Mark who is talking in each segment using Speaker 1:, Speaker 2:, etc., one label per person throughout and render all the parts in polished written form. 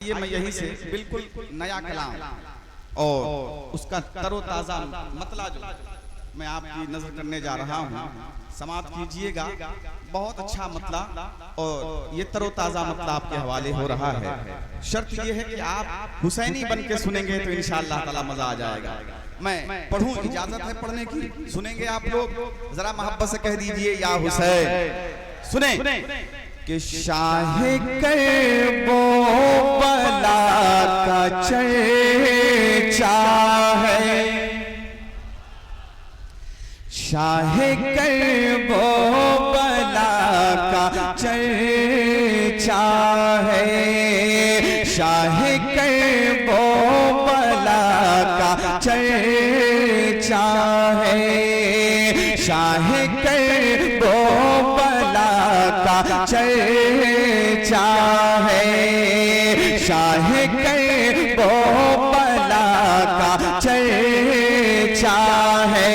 Speaker 1: ये मैं यहीं से बिल्कुल नया कलाम और उसका तरोताजा मतला जो मैं आपकी नजर करने जा रहा हूँ, समाप्त कीजिएगा। बहुत अच्छा मतला और ये तरोताजा मतला आपके हवाले हो रहा है। शर्त ये है कि आप हुसैनी बन के सुनेंगे तो इंशाअल्लाह ताला मजा आ जाएगा। मैं पढ़ूं, इजाजत है पढ़ने की? सुनेंगे आप लोग? जरा मोहब्बत से कह दीजिए या हुसैन। सुने कि शाह करबो बला का चर्चा है, शाह करबो बला का चर्चा है, शाह करबो बला का चर्चा है, शाह करबो बला का चर्चा है, शाह करबो बला का चर्चा है,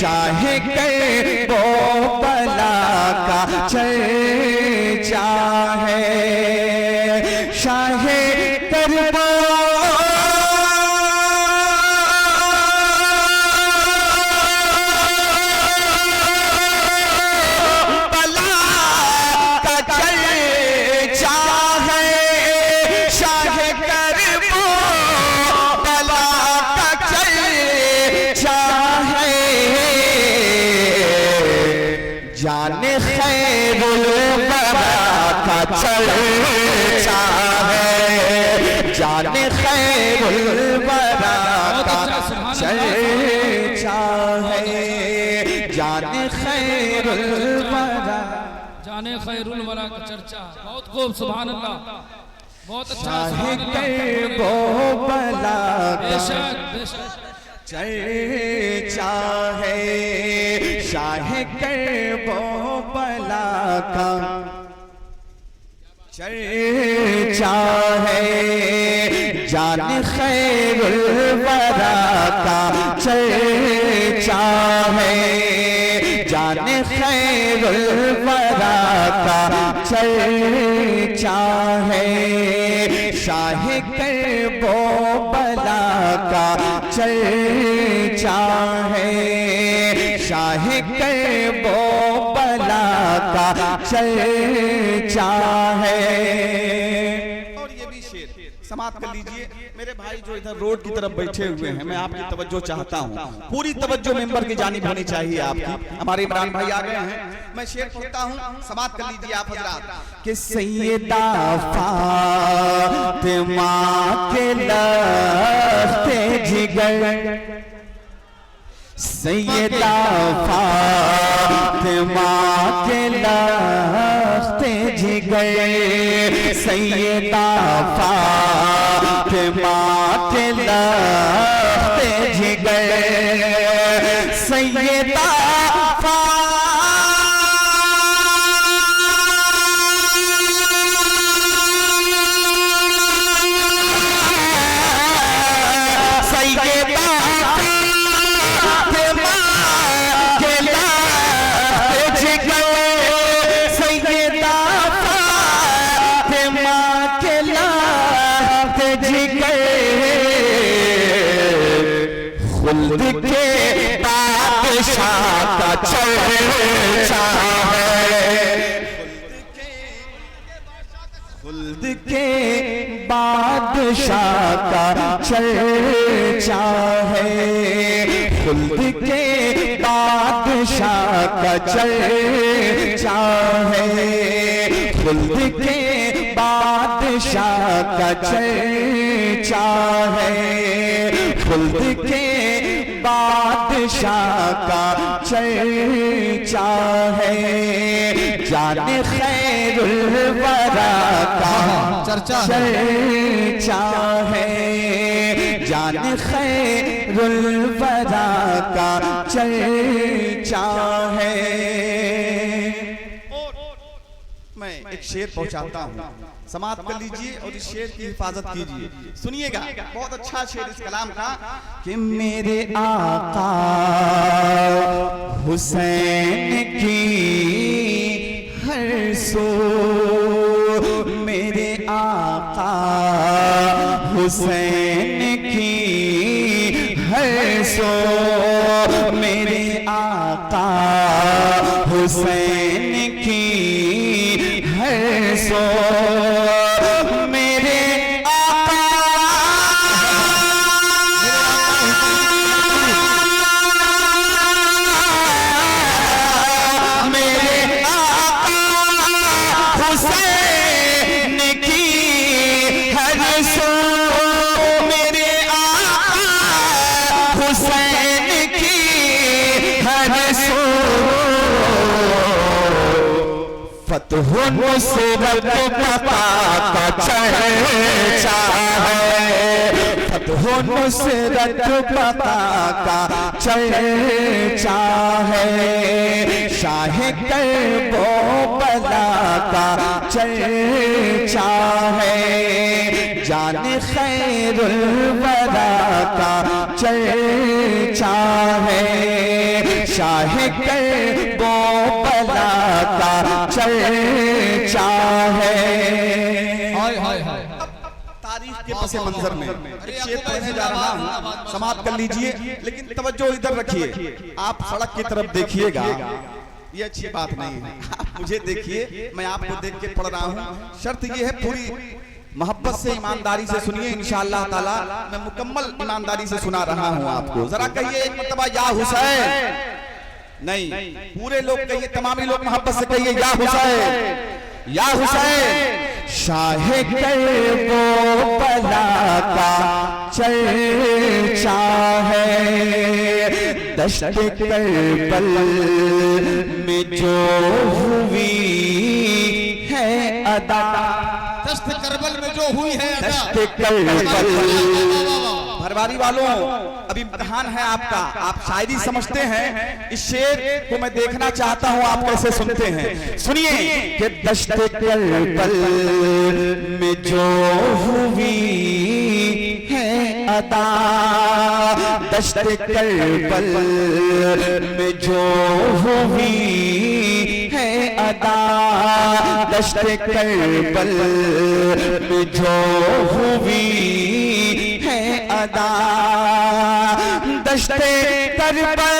Speaker 1: शाह करबो बला का चर्चा है, शाह करबो जाने खैरुल वरा का चर्चा है, जाने खैरुल वरा का चर्चा है, जाने खैरुल वरा,
Speaker 2: जाने खैरुल वरा का चर्चा। बहुत खूब, सुभान अल्लाह, बहुत अच्छा।
Speaker 1: करबो बला का चर्चा है, शाह करबो बला का चर्चा है, जाने खैरुल वरा का चर्चा है, जाने खैरुल वरा का चर्चा है, शाह करबो बला का चर्चा है, शाह करबो बला का चर्चा है। और ये भी शेर समाप्त कर लीजिए। मेरे भाई जो इधर रोड की तरफ बैठे हुए हैं, मैं आपकी तवज्जो चाहता हूँ, पूरी तवज्जो मेंबर की जानिब होनी चाहिए आपकी। हमारे इमरान भाई आ गए हैं, मैं शेर पढ़ता हूँ, समाप्त कर लीजिए आप हजरात। कि सैयदा फातिमा के लफ्ते जिगर, सैयदा फातिमा के लफ्ते जिगर, सैयदा फातिमा के लफ्ते जिगर, सैयदा खुल्द के बादशाह का चर्चा है, खुल्द के बादशाह का चर्चा है, खुल्द के बादशाह का चर्चा है, खुल्द के बादशाह का चर्चा है, खुल्द के बादशाह का चर्चा है, जाने खैरुल वरा का चर्चा है, जाने खैरुल वरा का चर्चा है। मैं एक शेर पहुंचाता हूँ, समाप्त कर लीजिए और इस शेर की हिफाजत कीजिए। सुनिएगा, बहुत अच्छा शेर इस कलाम का। कि मेरे आका हुसैन की हर सो, मेरे आका हुसैन की हर सो, मेरे आका हुसैन की हर सो, मेरे हुसैन की हर सो, मेरे आका हुसैन की हर सो, फतह नुसरत बता का चर्चा है, फतह नुसरत बता का चर्चा है, शाह करबो बला का चर्चा है, जान खैरुल वरा का चर्चा है, शाह करबो बला का चर्चा है। तारीख के पस मंजर में शेर पढ़ने जा रहा हूँ, समाप्त कर लीजिए, लेकिन तवज्जो इधर रखिए। आप सड़क की तरफ देखिएगा, ये अच्छी बात नहीं है। आप मुझे देखिए, मैं आपको देख के पढ़ रहा हूँ। शर्त ये है पूरी मोहब्बत से, ईमानदारी से सुनिए। इंशाअल्लाह ताला मैं मुकम्मल ईमानदारी से सुना रहा हूँ आपको। जरा कहिए एक मर्तबा या हुसैन, नहीं पूरे लोग कहिए, तमामी लोग मोहब्बत से कहिए या हुसैन, या हुसैन। शाह करबो बला का चर्चा है, दश्त करबल में जो हुई है अदा,
Speaker 3: दश्त करबल में जो हुई है अदा,
Speaker 1: दश्त करबल। भरवारी वालों, अभी इम्तिहान है आपका, आप शायरी समझते हैं, इस शेर को मैं देखना चाहता हूं आप कैसे सुनते हैं। सुनिए कि दश्त करबल में जो हुई है अदा, दश्त करबल में जो हुई है अदा, दश्त करबल में जो हुई है अदा, दश्त करबल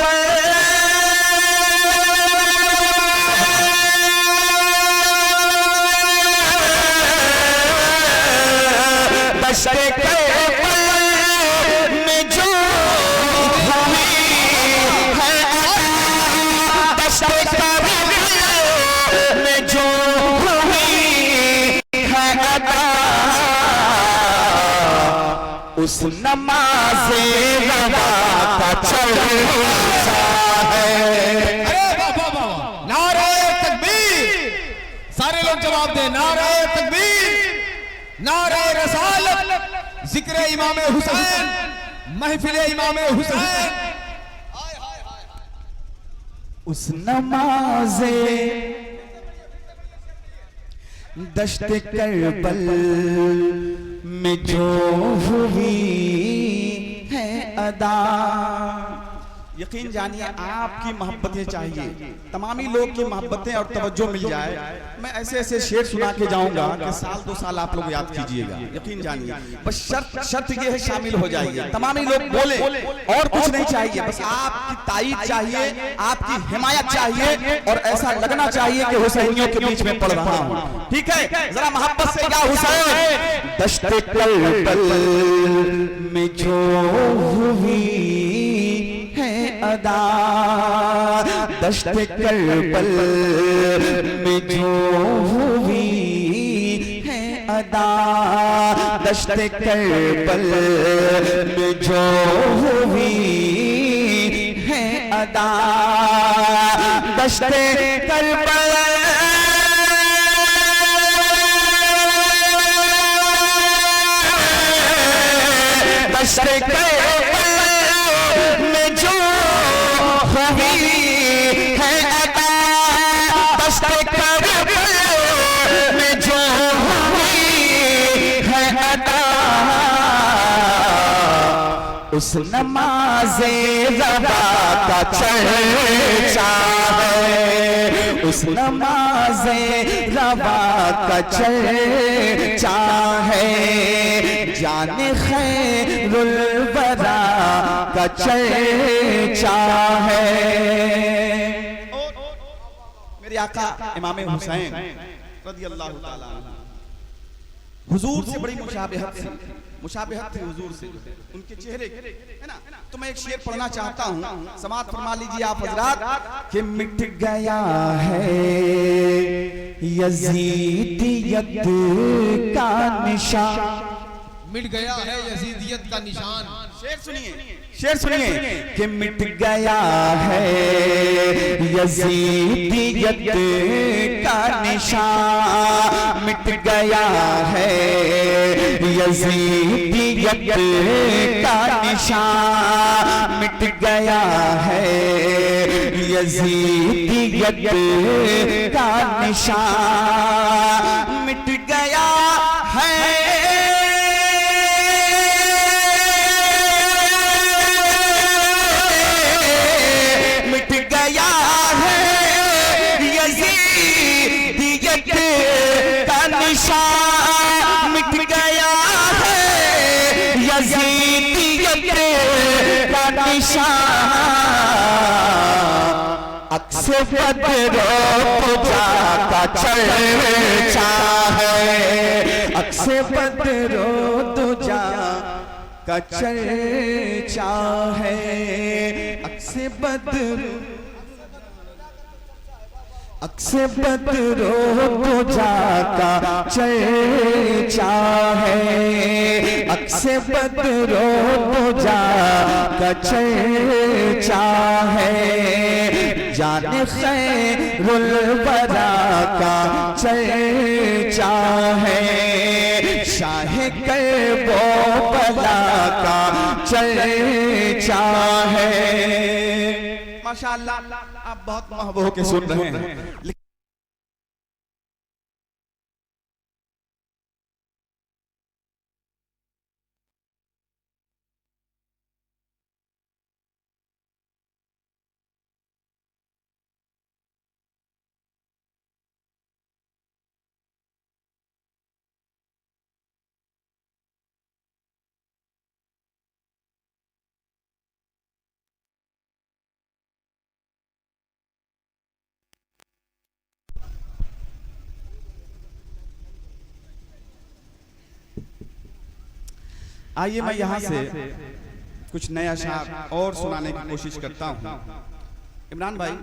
Speaker 1: दश्त करबल में जो हुई है अदा, दश्त करबल में जो हुई है अदा, उस नमाज़े रवा का चर्चा है।
Speaker 3: नारे तकबीर, सारे लोग जवाब दें, नारे तकबीर, नारे रसालत, जिक्र इमाम हुसैन, महफिल इमाम हुसैन।
Speaker 1: उस नमाज़े दश्त करबल में जो हुई है अदा। यकीन जानिए आपकी मोहब्बतें चाहिए, तमामी लोग की मोहब्बतें और तवज्जो मिल जाए। मैं ऐसे ऐसे शेर सुना के जाऊंगा कि साल 2 साल आप लोग याद कीजिएगा। यकीन जानिए, बस शर्त ये है शामिल हो जाइए। तमामी लोग बोले और कुछ नहीं चाहिए, बस आपकी ताईद चाहिए, आपकी हिमायत चाहिए और ऐसा लगना चाहिए कि हुसैनियों के बीच में पढ़ रहा हूँ। ठीक है, जरा मोहब्बत से या हुसैन। दश्त करबल में जो हुई है अदा, दश्त करबल में जो हुई है अदा, दश्त करबल में जो हुई है अदा, दश्त करबल दश्त करबल में जो हुई है अदा, दश्त करबल में जो हुई है अदा, उस नमाज़े रवा का चर्चा है, उस नमाज़े रवा का चर्चा है, जाने खैरुल वरा का चर्चा है। मेरे आका इमाम हुसैन रज़ियल्लाहु ताला हुजूर से बड़ी मुशाबहत थी हुजूर से, उनके चेहरे है ना। तो मैं एक शेर पढ़ना चाहता हूँ, समाअत फरमा लीजिए आप हजरात। कि मिट गया है यजीदियत का निशान,
Speaker 3: मिट गया है यजीदियत का निशान।
Speaker 1: शेर सुनिए, शेर सुनिए। कि मिट गया है यजीदियत का निशान, मिट गया है यजीदियत का निशान, मिट गया है यजीदियत का निशान, मिट गया है मिट गया है यजीदियत का निशान, अक्से बदरो तुझा का चर्चा है, अक्से बदरो तुझा का चर्चा है, अक्से बदरो अक्से बदरो तुझा का चर्चा है, अक्से बदरो तुझा का चर्चा है, जाने खैरुल वरा का चर्चा है, शाहे कर्बो बला का चर्चा है। माशाअल्लाह आप बहुत महबूब के सुन रहे हैं। आइए मैं यहाँ से कुछ नया शायर और सुनाने की कोशिश करता हूँ। इमरान भाई